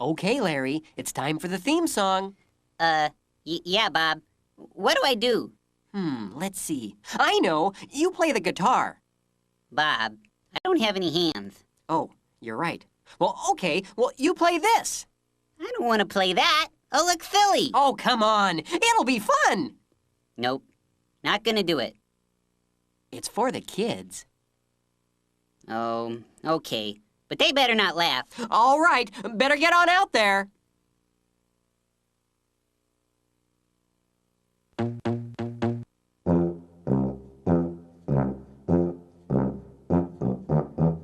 Okay, Larry, it's time for the theme song. Yeah, Bob. What do I do? Let's see. I know. You play the guitar. Bob, I don't have any hands. Oh, you're right. Well, okay. Well, you play this. I don't want to play that. I'll look silly. Oh, come on. It'll be fun. Nope. Not gonna do it. It's for the kids. Oh, okay. But they better not laugh. All right. Better get on out there.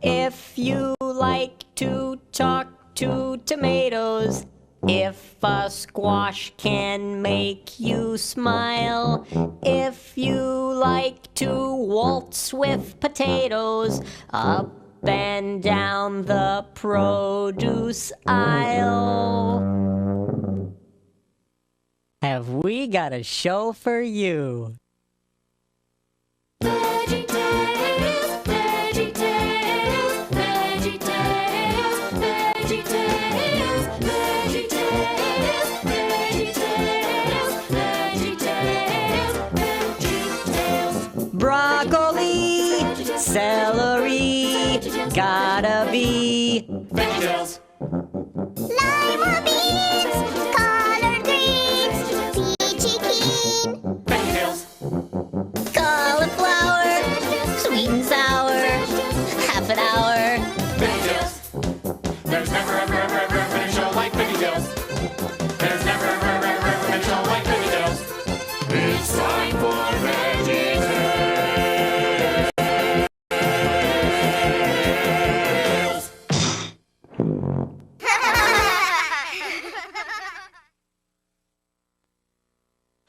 If you like to talk to tomatoes, if a squash can make you smile, if you like to waltz with potatoes, up and down the produce aisle, have we got a show for you. Veggie Tales, Veggie Tales, Veggie Tales, Veggie Tales, Veggie Tales, Veggie Tales, Veggie Tales, Veggie Tales. Broccoli, celery, gotta be Veggie Tales. Lima beans, collard greens, peachy keen, Veggie Tales. cauliflower, sweet and sour, half an hour. Veggie Tales. There's never ever been a show like Veggie Tales. There's never ever been a show like Veggie Tales. It's time for Veggie Tales.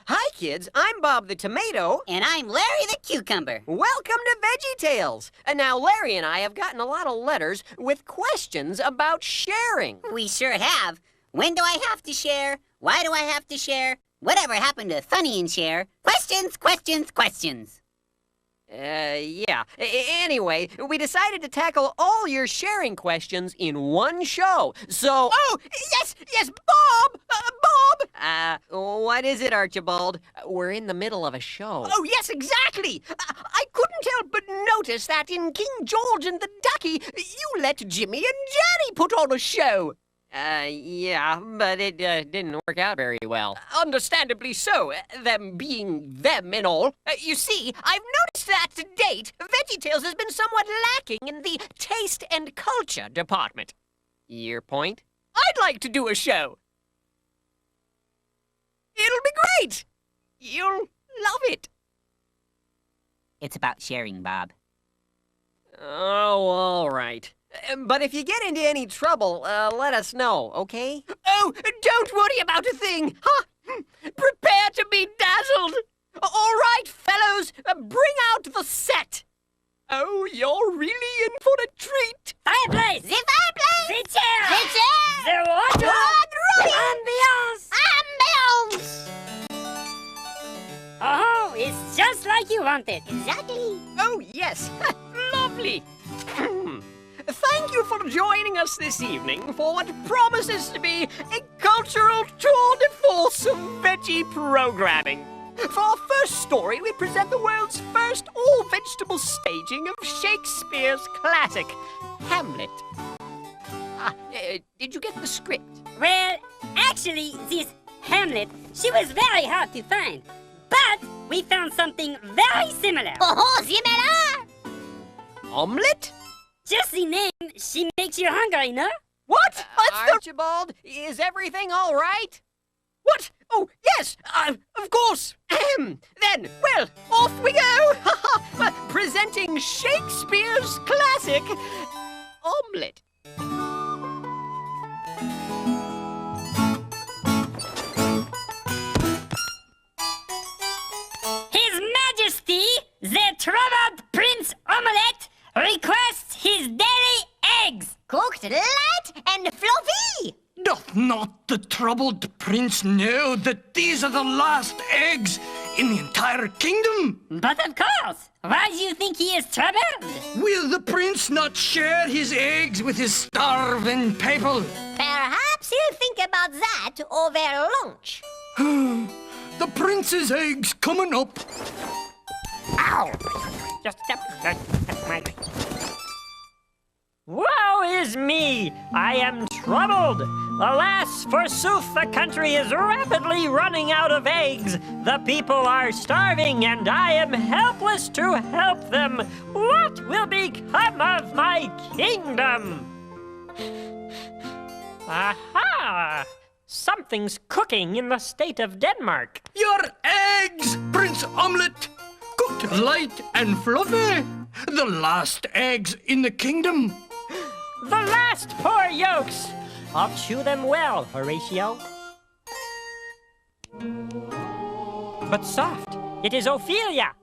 Hi, kids. I'm Bob the Tomato. And I'm Larry the Cucumber. Welcome to Veggie Tales. And now Larry and I have gotten a lot of letters with questions about sharing. We sure have. When do I have to share? Why do I have to share? Whatever happened to Funny and Share? Questions, questions, questions. Yeah. Anyway, we decided to tackle all your sharing questions in one show. So... Oh, yes, Bob! Bob! What is it, Archibald? We're in the middle of a show. Oh, yes, exactly! I couldn't help but notice that in King George and the Ducky, you let Jimmy and Jenny put on a show. Yeah, but it didn't work out very well. Understandably so, them being them and all. You see, I've noticed that to date, VeggieTales has been somewhat lacking in the taste and culture department. Your point? I'd like to do a show. It'll be great! You'll love it. It's about sharing, Bob. Oh, all right. But if you get into any trouble, let us know, okay? Oh, don't worry about a thing! Huh? Prepare to be dazzled! All right, fellows, bring out the set! Oh, you're really in for a treat! fireplace, The fireplace, the chair, the chair, the wardrobe, ambiance. ambiance. Oh, it's just like you wanted. Exactly. Oh, yes. Lovely. Thank you for joining us this evening for what promises to be a cultural tour de force of veggie programming. For our first story, we present the world's first all-vegetable staging of Shakespeare's classic, Hamlet. Did you get the script? Well, actually, this Hamlet, she was very hard to find. But we found something very similar. Oh, similar. Omelette? Just the name, she makes you hungry, no? What? Archibald, is everything all right? What? Oh, yes, of course. Then, well, off we go. Presenting Shakespeare's classic, Omelette. His Majesty, the troubled Prince Omelette, requests his daily eggs. Cooked light and fluffy. Doth not the troubled prince know that these are the last eggs in the entire kingdom? But of course, why do you think he is troubled? Will the prince not share his eggs with his starving people? Perhaps Perhaps he'll think about that over lunch. The prince's eggs coming up. Ow! Just step. My... Woe is me! I am troubled. Alas, forsooth, the country is rapidly running out of eggs. The people are starving, and I am helpless to help them. What will become of my kingdom? Aha! Something's cooking in the state of Denmark. Your eggs, Prince Omelette. Cooked light and fluffy. The last eggs in the kingdom. The last poor yolks! I'll chew them well, Horatio. But soft, it is Ophelia.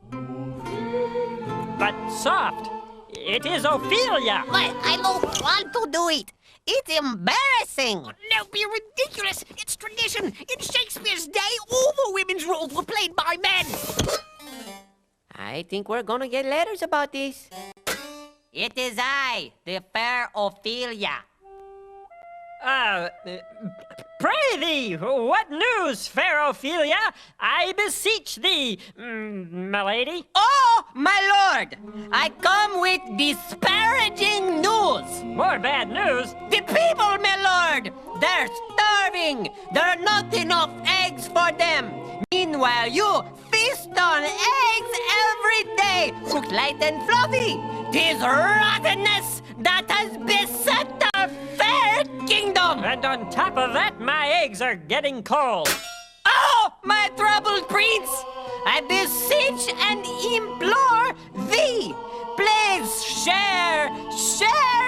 But soft, it is Ophelia. But I don't want to do it. It's embarrassing. No, be ridiculous. It's tradition. In Shakespeare's day, all the women's roles were played by men. I think we're gonna get letters about this. It is I, the fair Ophelia. Pray thee, what news, fair Ophelia? I beseech thee, my lady. Oh, my lord! I come with disparaging news. More bad news. The people, my lord, they're starving. There are not enough eggs for them. Meanwhile, you feast on eggs every day, cooked light and fluffy. 'Tis rottenness that has beset our fair kingdom. And on top of that, my eggs are getting cold. Oh, my troubled prince! I beseech and implore thee, please share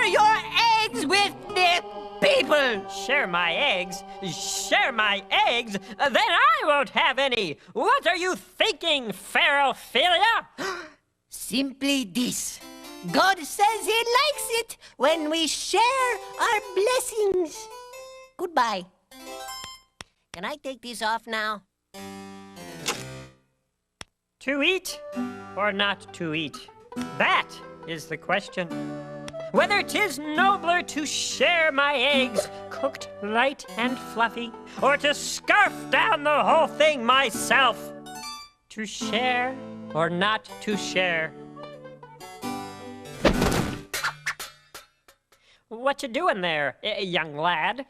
your eggs with the people. Share my eggs? Share my eggs? Then I won't have any. What are you thinking, fair Ophelia? Simply this. God says he likes it when we share our blessings. Goodbye. Can I take this off now? To eat or not to eat? That is the question. Whether 'tis nobler to share my eggs, cooked light and fluffy, or to scarf down the whole thing myself. To share or not to share? What you doing there, young lad?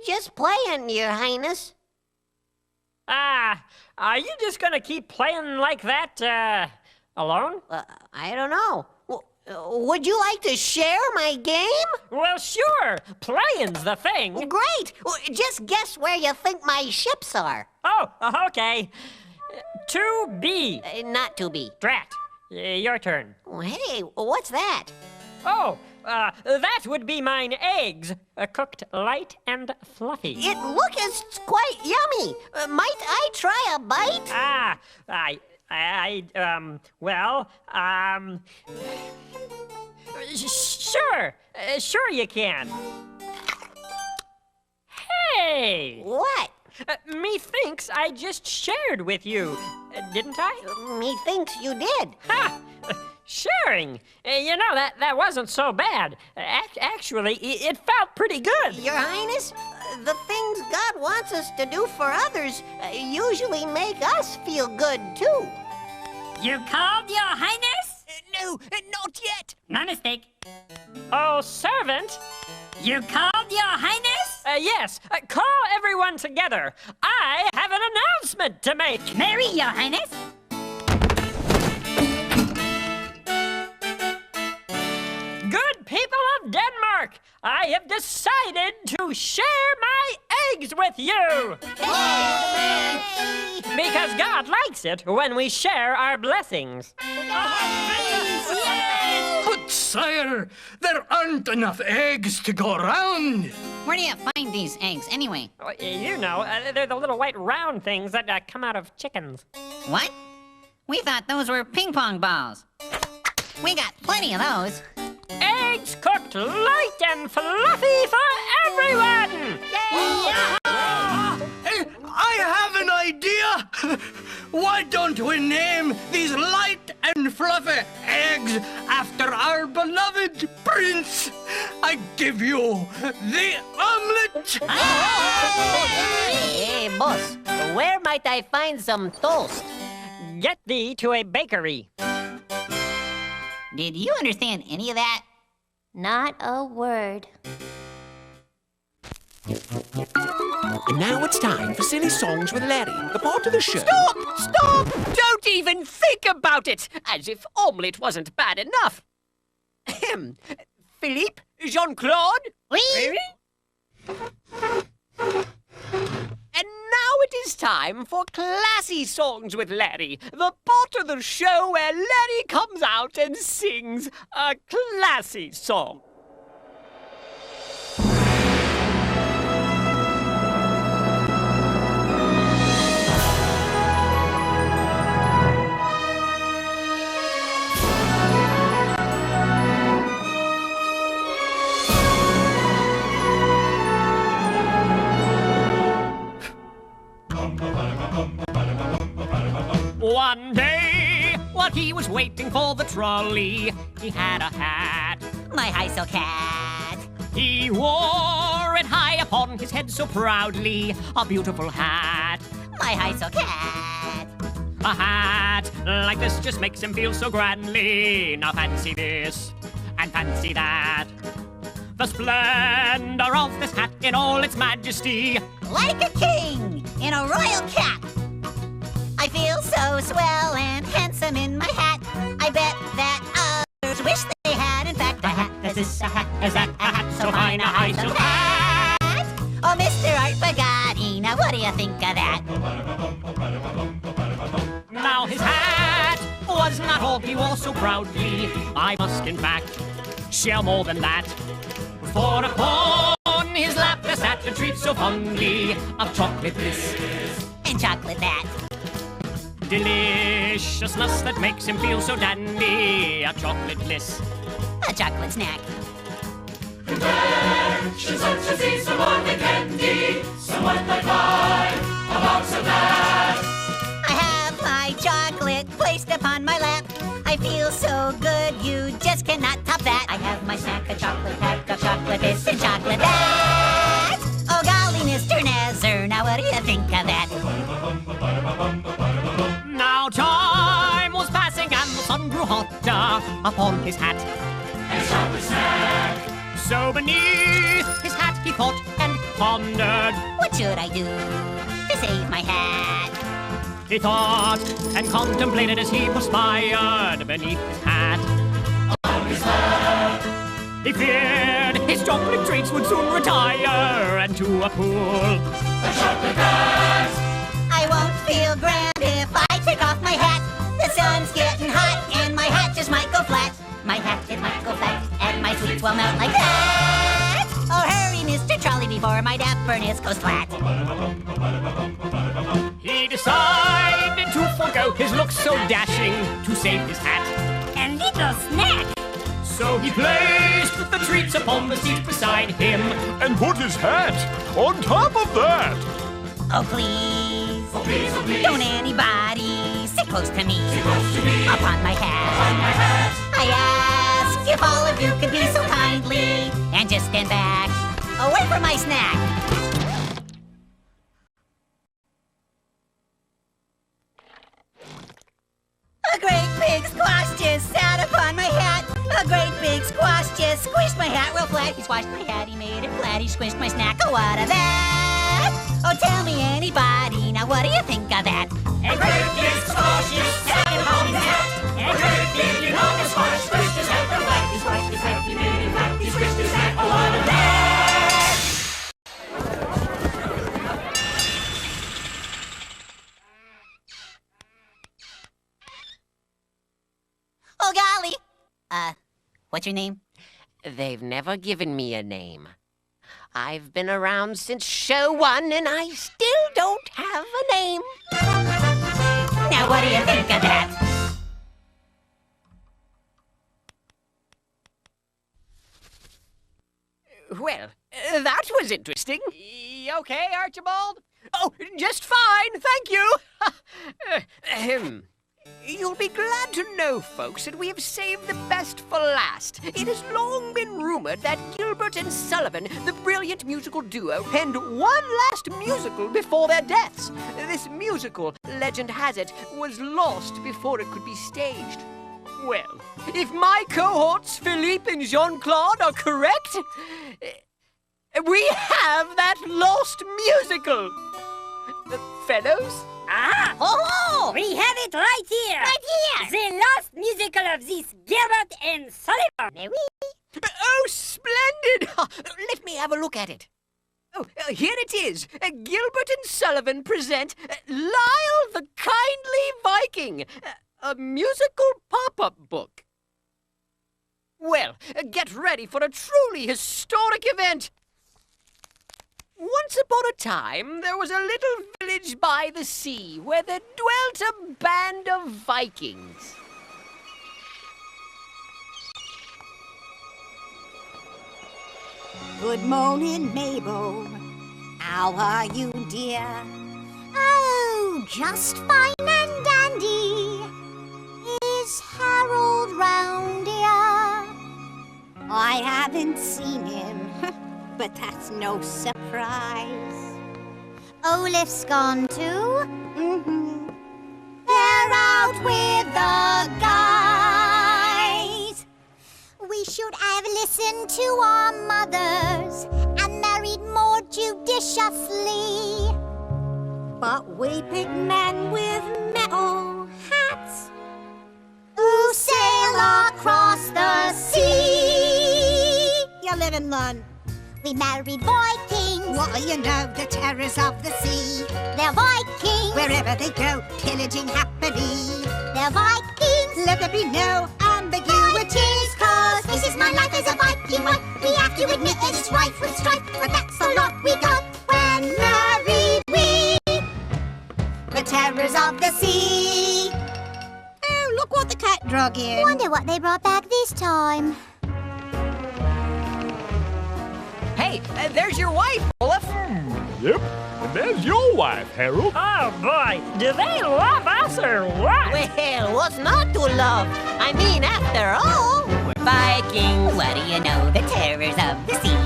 Just playing, Your Highness. Ah, are you just gonna keep playing like that, alone? I don't know. Would you like to share my game? Well, sure. Playing's the thing. Great. Just guess where you think my ships are. Oh, okay. To be. Not to be. Drat. Your turn. Hey, what's that? Oh, that would be mine eggs, cooked light and fluffy. It looks quite yummy. Might I try a bite? Sure you can. Hey! What? Methinks I just shared with you, didn't I? Methinks you did. Ha! Sharing? You know, that wasn't so bad. Actually, it felt pretty good. Your Highness, the things God wants us to do for others usually make us feel good, too. You called, Your Highness? No, not yet. No mistake. Oh, servant. You called, Your Highness? Yes. Call everyone together. I have an announcement to make. Mary, Your Highness. Good people of Denmark, I have decided to share my eggs with you. Hey! Because God likes it when we share our blessings. But sire, there aren't enough eggs to go around. Where do you find these eggs, anyway? You know, they're the little white round things that come out of chickens. What? We thought those were ping pong balls. We got plenty of those. Eggs cooked light and fluffy for everyone! I have an idea. Why don't we name these light and fluffy eggs after our beloved prince? I give you the omelet toast! Hey, boss, where might I find some toast? Get thee to a bakery. Did you understand any of that? Not a word. And now it's time for Silly Songs with Larry, the part of the show. Stop! Don't even think about it! As if omelette wasn't bad enough. Ahem. Philippe? Jean-Claude? Oui? And now it is time for Classy Songs with Larry, the part of the show where Larry comes out and sings a classy song. One day, while he was waiting for the trolley, he had a hat. My high silk hat. He wore it high upon his head so proudly, a beautiful hat. My high silk hat. A hat like this just makes him feel so grandly. Now fancy this, and fancy that. The splendor of this hat in all its majesty. Like a king in a royal cap. I feel so swell and handsome in my hat. I bet that others wish they had, in fact, a hat as this, a hat as that, a hat so fine, a high silk hat. Oh, Mr. Art Bugatti, now what do you think of that? Now his hat was not all he wore so proudly. I must, in fact, share more than that. For upon his lap there sat a treat so fondly of chocolate this And chocolate that. deliciousness that makes him feel so dandy. A chocolate bliss. A chocolate snack. She's such as these, somewhat like candy, somewhat like pie, a box of that. I have my chocolate placed upon my lap. I feel so good, you just cannot top that. I have my snack, a chocolate pack of chocolate this and chocolate that. Oh golly, Mr. Nazar, now what do you think of that? Now time was passing and the sun grew hotter upon his hat. And chocolate snack. So beneath his hat he thought and pondered. What should I do to save my hat? He thought and contemplated as he perspired beneath his hat. On his hat. He feared his chocolate treats would soon retire and to a pool. A chocolate hat. I won't feel grand if I take off my hat. The sun's getting hot and my hat just might go flat. My hat, it might go flat and my sweets will melt like that. Oh, hurry, Mr. Trolley, before my dapperness goes flat. He decided to forgo his looks so dashing to save his hat. A little snack. So he placed the treats upon the seat beside him. And put his hat on top of that. Oh, please. Oh, please, oh, please. Don't anybody sit close to me. Sit close to me. Upon my hat. On my hat. I ask if all of you could be so kindly and just stand back away from my snack. A great big squash just sat upon my hat. A great big squash just squished my hat real flat. He squashed my hat, he made it flat. He squished my snack. Oh, what of that? Oh, tell me anybody, now what do you think of that? A great big squash just sat upon his hat. A great big enormous squash squished his hat real flat. He squashed his hat, he made it flat. He squished his hat. Oh, what of that? Oh, golly. What's your name? They've never given me a name. I've been around since show 1 and I still don't have a name. Now what do you think of that? Well, that was interesting. Okay, Archibald? Oh, just fine, thank you. You'll be glad to know, folks, that we have saved the best for last. It has long been rumored that Gilbert and Sullivan, the brilliant musical duo, penned one last musical before their deaths. This musical, legend has it, was lost before it could be staged. Well, if my cohorts, Philippe and Jean-Claude, are correct, we have that lost musical. Fellows? Ah! Oh! We have it right here! Right here! The lost musical of this Gilbert and Sullivan! May we? Oh, splendid! Let me have a look at it. Oh, here it is. Gilbert and Sullivan present Lyle the Kindly Viking, a musical pop-up book. Well, get ready for a truly historic event. Once upon a time, there was a little village by the sea where there dwelt a band of Vikings. Good morning, Mabel. How are you, dear? Oh, just fine and dandy. Is Harold round here? I haven't seen him, but that's no surprise. Olaf's gone too? Mm-hmm. They're out with the guys. We should have listened to our mothers and married more judiciously. But we pick men with metal hats who sail across the sea. You live and learn. We married Vikings. What do you know? The terrors of the sea. They're Vikings. Wherever they go, pillaging happily. They're Vikings. Let there be no ambiguities, 'cause this is my life as a Viking wife. We have to admit that it's rife with strife, but that's the lot we got when married we. The terrors of the sea. Oh, look what the cat drug in. Wonder what they brought back this time. Hey, there's your wife, Olaf. Yep, and there's your wife, Harold. Oh boy, do they love us or what? Well, what's not to love? I mean, after all, we're Vikings. What do you know? The terrors of the sea.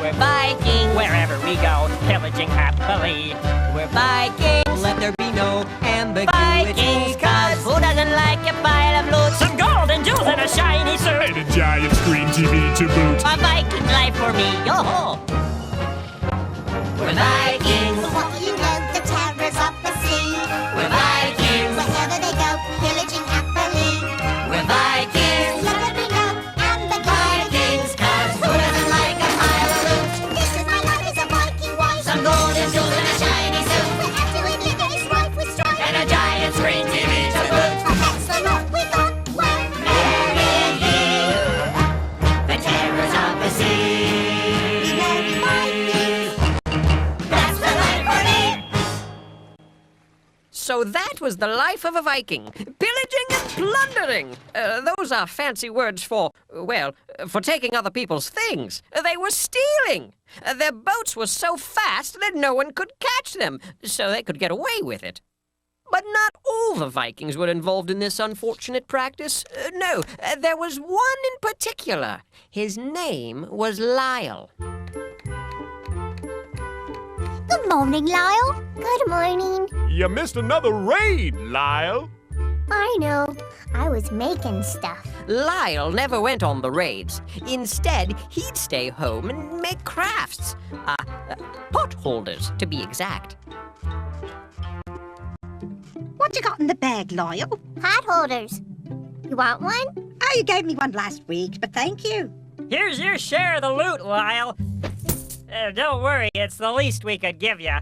We're Vikings. Wherever we go, pillaging happily. We're Vikings. Let there be no ambiguity. Vikings, 'cause who doesn't like a pile of loot? Some gold and jewels and a shiny suit. And a giant screen TV to boot. A Viking life for me, yo-ho! We're Vikings. What do you know? The terrors of the sea. We're Vikings. Wherever they go, pillaging happily. We're Vikings. Let there be no ambiguities, 'cause who doesn't like a pile of loot? This is my life as a Viking wife. Some gold and jewels and a shiny suit. We have to admit that it's rife with strife. And a giant screen TV to boot. But that's the lot we got when married you. The terrors of the sea. We married Vikings. That's the life for me. So that was the life of a Viking. Pillaging and plundering. Those are fancy words for, well, for taking other people's things. They were stealing. Their boats were so fast that no one could catch them, so they could get away with it. But not all the Vikings were involved in this unfortunate practice. No, there was one in particular. His name was Lyle. Good morning, Lyle. Good morning. You missed another raid, Lyle. I know. I was making stuff. Lyle never went on the raids. Instead, he'd stay home and make crafts. Pot holders, to be exact. What you got in the bag, Lyle? Pot holders. You want one? Oh, you gave me one last week, but thank you. Here's your share of the loot, Lyle. Don't worry, it's the least we could give you.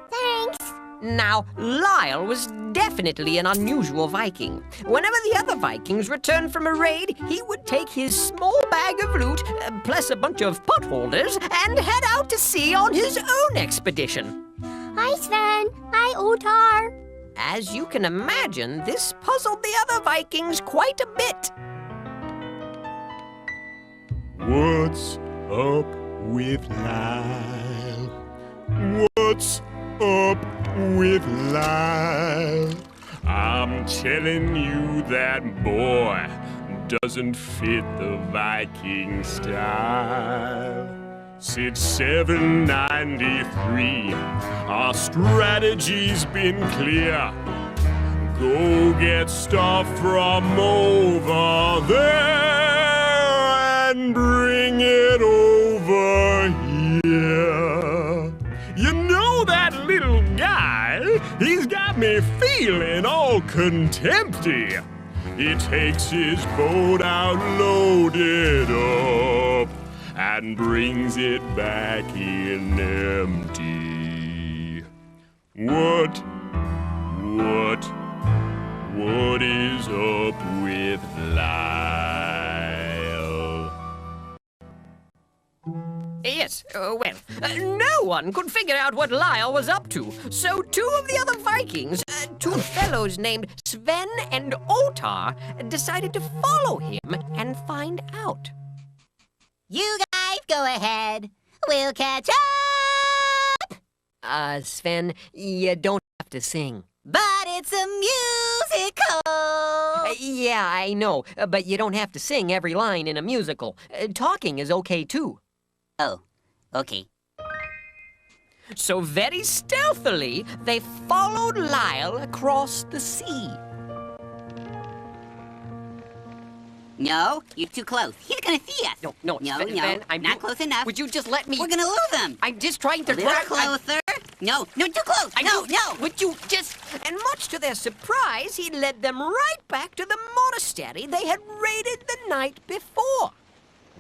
Thanks. Now, Lyle was definitely an unusual Viking. Whenever the other Vikings returned from a raid, he would take his small bag of loot, plus a bunch of pot holders, and head out to sea on his own expedition. Hi, Sven. Hi, Otar. As you can imagine, this puzzled the other Vikings quite a bit. What's up with Lyle? What's up with Lyle? I'm telling you that boy doesn't fit the Viking style. Since 793, our strategy's been clear. Go get stuff from over there and bring it over here. You know that little guy? He's got me feeling all contempty. He takes his boat out loaded up and brings it back in empty. What is up with Lyle? Yes, no one could figure out what Lyle was up to. So two of the other Vikings, two fellows named Sven and Ottar, decided to follow him and find out. You guys go ahead. We'll catch up. Sven, you don't have to sing. But it's a musical. Yeah, I know, but you don't have to sing every line in a musical. Talking is okay, too. Oh, okay. So very stealthily, they followed Lyle across the sea. No, you're too close. He's gonna see us. No, Sven, I'm not close enough. Would you just let me... We're gonna lose him. I'm just trying to... A little closer. No, too close. No. Would you just... And much to their surprise, he led them right back to the monastery they had raided the night before.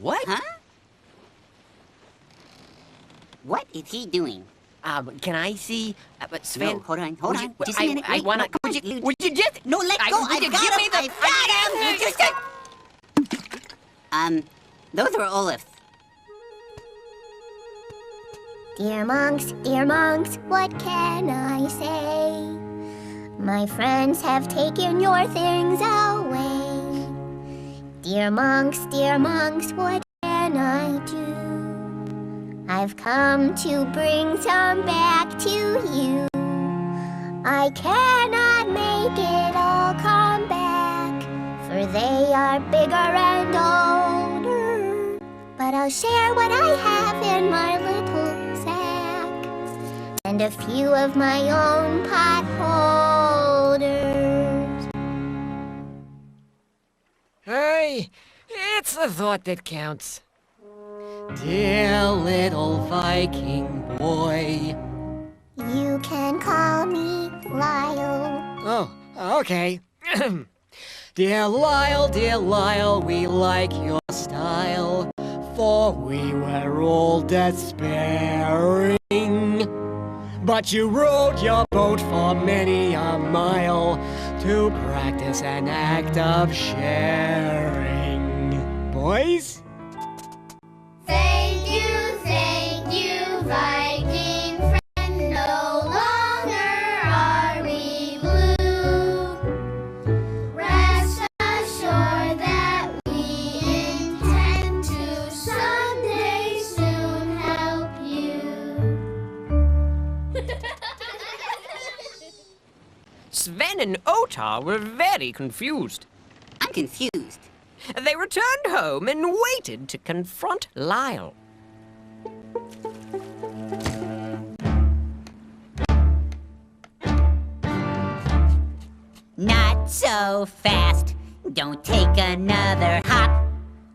What? Huh? What is he doing? Can I see? But Sven... No, hold on. Just a minute. I wanna... Would you just... No, let go. Would you give me the... I got him. Those were olives. Dear monks, what can I say? My friends have taken your things away. Dear monks, what can I do? I've come to bring some back to you. I cannot make it all come back, for they are bigger and older. But I'll share what I have in my little sack, and a few of my own pot holders. Hey, it's the thought that counts. Dear little Viking boy. You can call me Lyle. Oh, okay. Dear Lyle, we like your style, for we were all despairing. But you rowed your boat for many a mile to practice an act of sharing. Boys? Thank you, Viking friend. No longer are we blue. Rest assured that we intend to someday soon help you. Sven and Ottar were very confused. I'm confused. They returned home and waited to confront Lyle. Not so fast. Don't take another hop.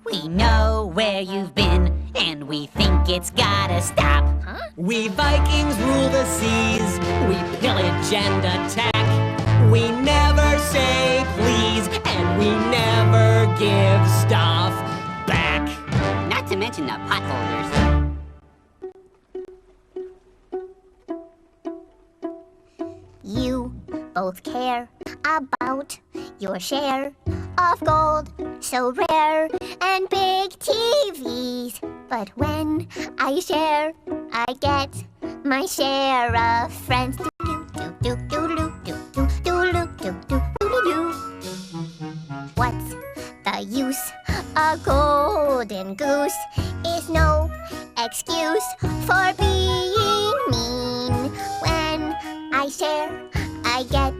We know where you've been, and we think it's gotta stop. Huh? We Vikings rule the seas. We pillage and attack. We never say please, and we never give stuff back. Not to mention the potholders. You both care about your share of gold, so rare, and big TVs. But when I share, I get my share of friends. What's the use? A golden goose is no excuse for being mean. When I share, I get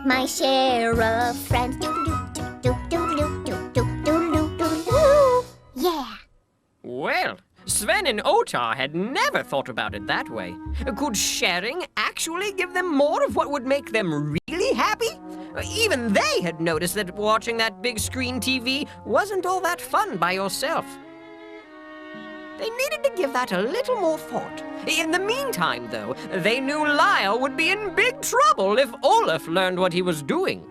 my share of friends. Doodle-doo-doo-doo-doo-doo-doo-doo-doo-doo-doo. Yeah. Well, Sven and Otar had never thought about it that way. Could sharing actually give them more of what would make them really happy? Even they had noticed that watching that big screen TV wasn't all that fun by yourself. They needed to give that a little more thought. In the meantime, though, they knew Lyle would be in big trouble if Olaf learned what he was doing.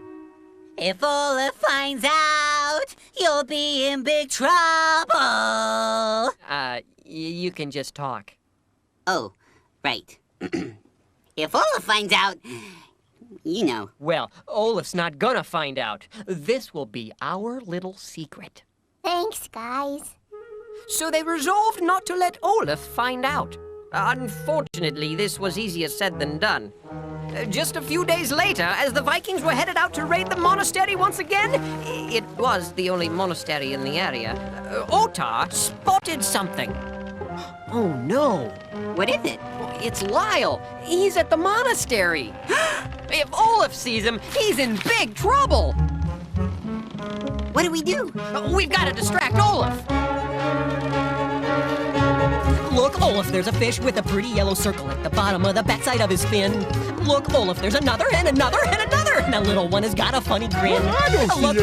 If Olaf finds out, you'll be in big trouble. You can just talk. Oh, right. If Olaf finds out, you know. Well, Olaf's not gonna find out. This will be our little secret. Thanks, guys. So they resolved not to let Olaf find out. Unfortunately, this was easier said than done. Just a few days later, as the Vikings were headed out to raid the monastery once again, it was the only monastery in the area, Otar spotted something. Oh no. What is it? It's Lyle. He's at the monastery. If Olaf sees him, he's in big trouble. What do we do? We've got to distract Olaf. Look, Olaf, there's a fish with a pretty yellow circle at the bottom of the backside of his fin. Look, Olaf, there's another and another and another. And that little one has got a funny grin. Look,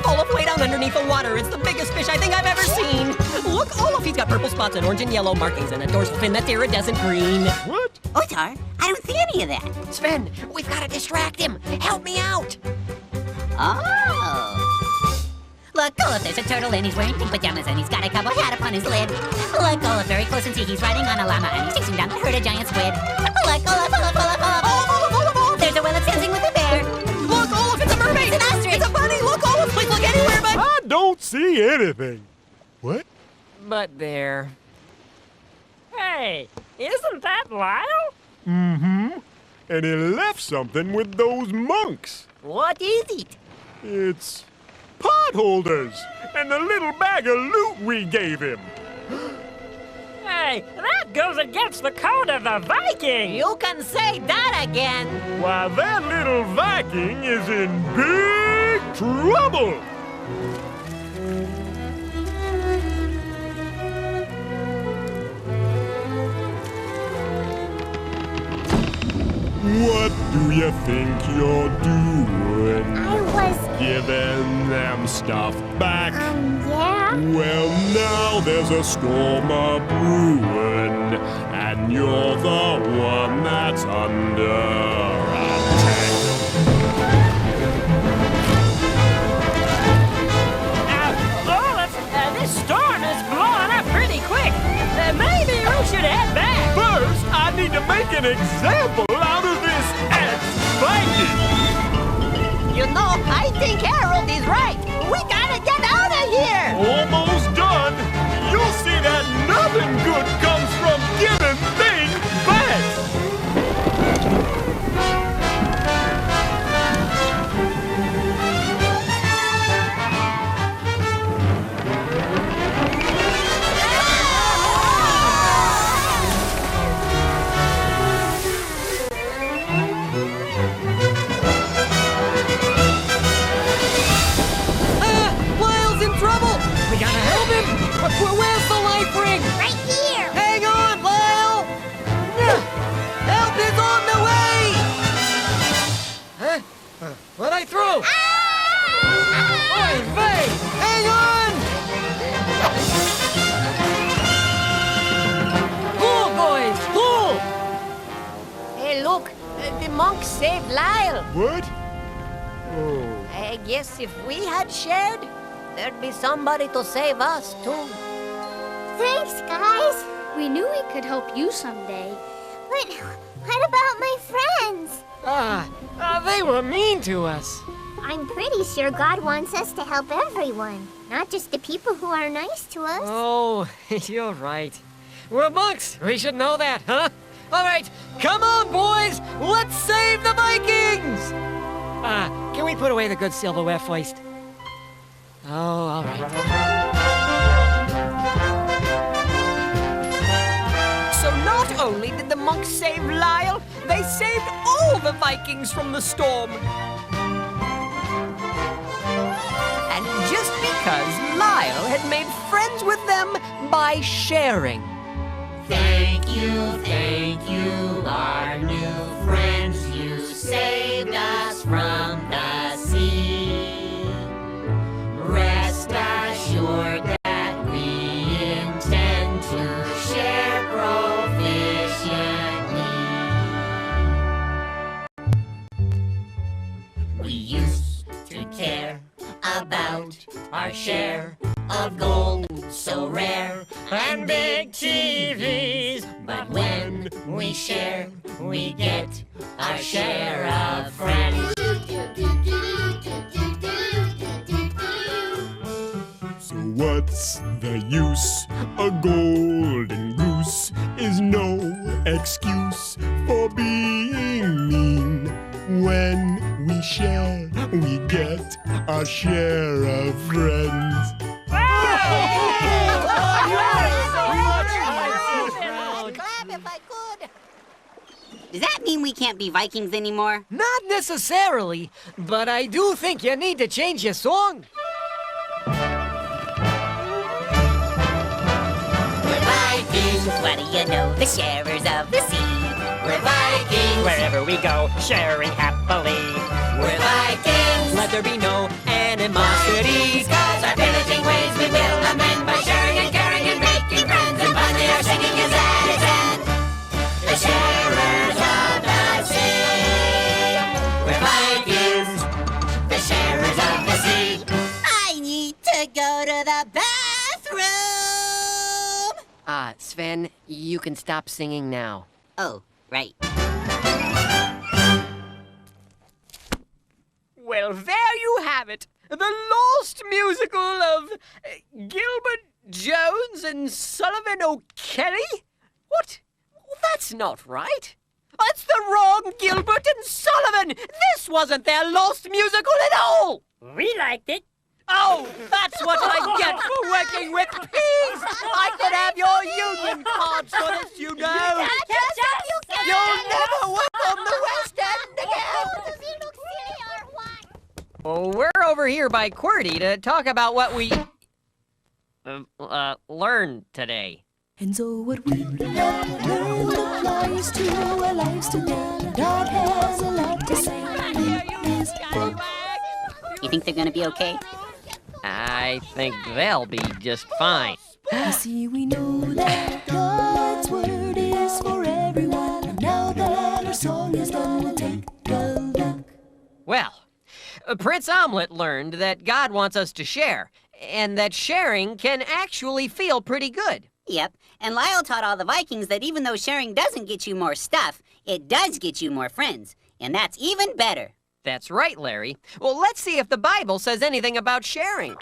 Olaf, way down underneath the water. It's the biggest fish I think I've ever seen. Look, Olaf, he's got purple spots and orange and yellow markings and a dorsal fin that's iridescent green. What? Otar, I don't see any of that. Sven, we've got to distract him. Help me out. Oh. Look, Olaf, there's a turtle and he's wearing pink pajamas and he's got a cowboy hat upon his lid. Look, Olaf, very close and see he's riding on a llama and he's chasing down the herd of giant squid. Look, Olaf. There's a whale that's dancing with a bear. Look, Olaf, it's a mermaid. It's an ostrich. It's a bunny. Look, Olaf, please look anywhere but... I don't see anything. What? But there. Hey, isn't that Lyle? Mm-hmm. And he left something with those monks. What is it? It's potholders and the little bag of loot we gave him. Hey, that goes against the code of the Viking. You can say that again. Why, that little Viking is in big trouble. What do you think you're doing? I was, Giving them stuff back. yeah? Well, now there's a storm a-brewing, and you're the one that's under attack. Olaf, this storm is blowing up pretty quick. Maybe we should head back. First, I need to make an example out of this ex-Viking. You know, I think Harold is right. We gotta get out of here. Almost done. You'll see that nothing good comes from giving things back. Lyle's in trouble. We gotta help him. Where's the life ring? Right here! Hang on, Lyle. Help is on the way. Huh? What'd I throw? Oy vey! Hang on! Cool, boys, cool! Hey, look, the monks saved Lyle. What? Oh. I guess if we had shared, there'd be somebody to save us, too. Thanks, guys. We knew we could help you someday. But what about my friends? They were mean to us. I'm pretty sure God wants us to help everyone, not just the people who are nice to us. Oh, you're right. We're monks. We should know that, huh? All right, come on, boys. Let's save the Vikings. Can we put away the good silverware first? Oh, all right. So not only did the monks save Lyle, they saved all the Vikings from the storm. And just because Lyle had made friends with them by sharing. Thank you, our new friends. You saved us from the sea. Rest assured that we intend to share proficiently. We used to care about our share of gold, so rare and big TVs. But when we share, we get our share of friends. So what's the use? A golden goose is no excuse for being mean. When we share, we get our share of friends. Clap if I could. Does that mean we can't be Vikings anymore? Not necessarily, but I do think you need to change your song. We're Vikings, what do you know? The sharers of the sea. We're Vikings, Wherever we go, sharing happily. we're Vikings. Let there be no animosity. Cause our pillaging ways we will amend by sharing and caring and making friends. And finally our singing is at its end. The sharers of the sea. We're Vikings, the sharers of the sea. I need to go to the bathroom. Sven, you can stop singing now. Oh, right. Well, there you have it. The lost musical of Gilbert Jones and Sullivan O'Kelly? What? That's not right. That's the wrong Gilbert and Sullivan. This wasn't their lost musical at all. We liked it. Oh, that's what I get for working with pigs. I could have your union cards for this, you know. You'll never work on the West End again. You look silly or what? Well, we're over here by QWERTY to talk about what we learned today. And so what we have learned applies to our lives today. God has a lot to say. You think they're gonna be okay? I think they'll be just fine. You see, we know that God's word is for everyone. And now that our song is done, we'll take a look. Well, Prince Omelette learned that God wants us to share, and that sharing can actually feel pretty good. Yep. And Lyle taught all the Vikings that even though sharing doesn't get you more stuff, it does get you more friends. And that's even better. That's right, Larry. Well, let's see if the Bible says anything about sharing.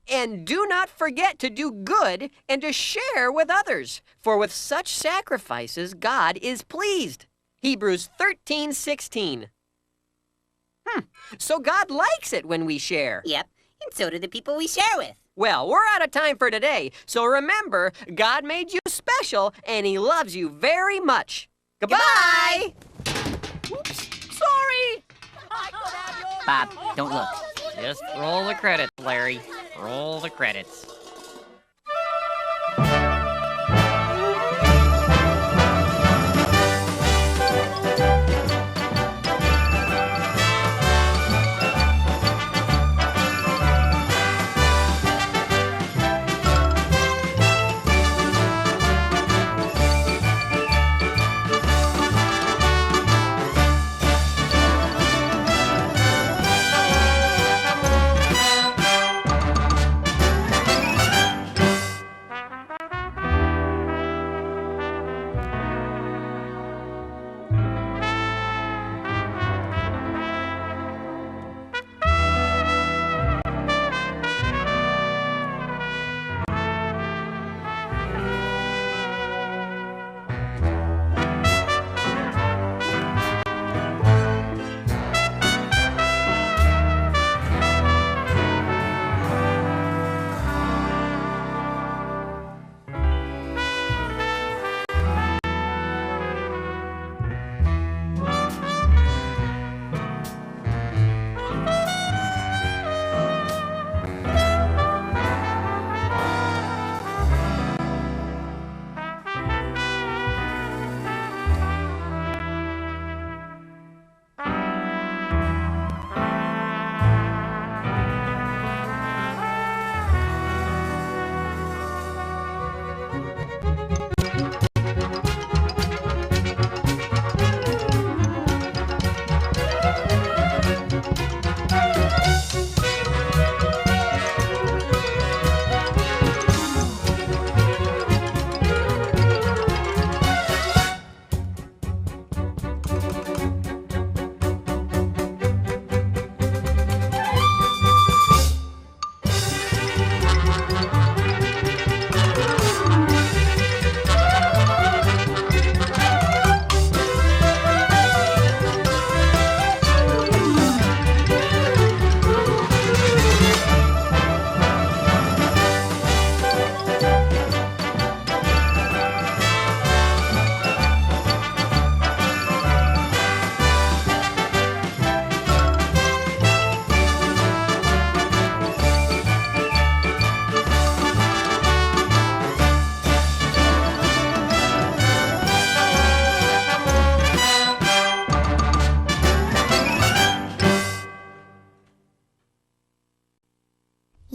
And do not forget to do good and to share with others, for with such sacrifices God is pleased. Hebrews 13:16. So God likes it when we share. Yep. And so do the people we share with. Well, we're out of time for today, so remember, God made you special and He loves you very much. Goodbye! Oops, sorry! I could have your... Bob, don't look. Just roll the credits, Larry. Roll the credits.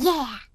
Yeah.